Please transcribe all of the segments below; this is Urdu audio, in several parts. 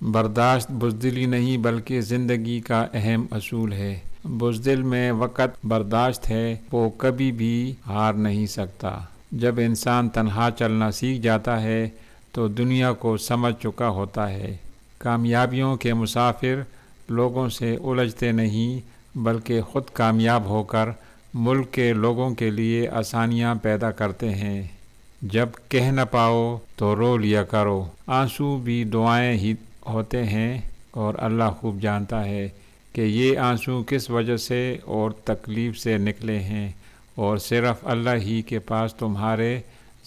برداشت بزدلی نہیں بلکہ زندگی کا اہم اصول ہے۔ بزدل میں وقت برداشت ہے، وہ کبھی بھی ہار نہیں سکتا۔ جب انسان تنہا چلنا سیکھ جاتا ہے تو دنیا کو سمجھ چکا ہوتا ہے۔ کامیابیوں کے مسافر لوگوں سے الجھتے نہیں بلکہ خود کامیاب ہو کر ملک کے لوگوں کے لیے آسانیاں پیدا کرتے ہیں۔ جب کہہ نہ پاؤ تو رو لیا کرو۔ آنسو بھی دعائیں ہی ہوتے ہیں اور اللہ خوب جانتا ہے کہ یہ آنسو کس وجہ سے اور تکلیف سے نکلے ہیں، اور صرف اللہ ہی کے پاس تمہارے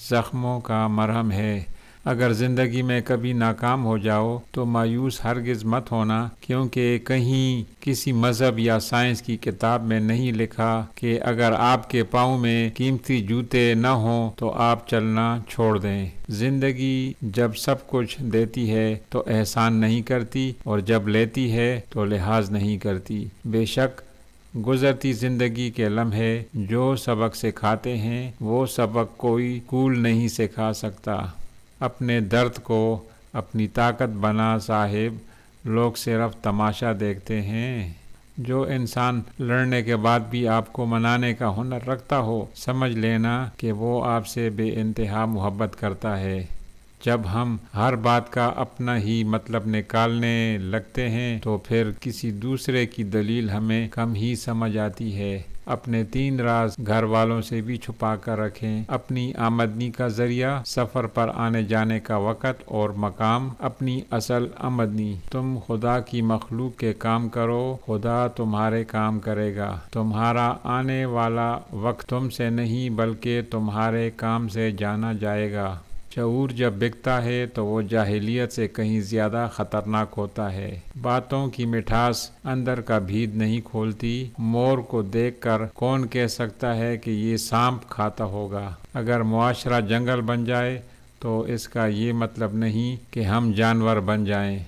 زخموں کا مرہم ہے۔ اگر زندگی میں کبھی ناکام ہو جاؤ تو مایوس ہرگز مت ہونا، کیونکہ کہیں کسی مذہب یا سائنس کی کتاب میں نہیں لکھا کہ اگر آپ کے پاؤں میں قیمتی جوتے نہ ہوں تو آپ چلنا چھوڑ دیں۔ زندگی جب سب کچھ دیتی ہے تو احسان نہیں کرتی، اور جب لیتی ہے تو لحاظ نہیں کرتی۔ بے شک گزرتی زندگی کے لمحے جو سبق سکھاتے ہیں وہ سبق کوئی اسکول نہیں سکھا سکتا۔ اپنے درد کو اپنی طاقت بنا صاحب، لوگ صرف تماشا دیکھتے ہیں۔ جو انسان لڑنے کے بعد بھی آپ کو منانے کا ہنر رکھتا ہو، سمجھ لینا کہ وہ آپ سے بے انتہا محبت کرتا ہے۔ جب ہم ہر بات کا اپنا ہی مطلب نکالنے لگتے ہیں تو پھر کسی دوسرے کی دلیل ہمیں کم ہی سمجھ آتی ہے۔ اپنے 3 راز گھر والوں سے بھی چھپا کر رکھیں: اپنی آمدنی کا ذریعہ، سفر پر آنے جانے کا وقت اور مقام، اپنی اصل آمدنی۔ تم خدا کی مخلوق کے کام کرو، خدا تمہارے کام کرے گا۔ تمہارا آنے والا وقت تم سے نہیں بلکہ تمہارے کام سے جانا جائے گا۔ شعور جب بکتا ہے تو وہ جاہلیت سے کہیں زیادہ خطرناک ہوتا ہے۔ باتوں کی مٹھاس اندر کا بھید نہیں کھولتی۔ مور کو دیکھ کر کون کہہ سکتا ہے کہ یہ سانپ کھاتا ہوگا؟ اگر معاشرہ جنگل بن جائے تو اس کا یہ مطلب نہیں کہ ہم جانور بن جائیں۔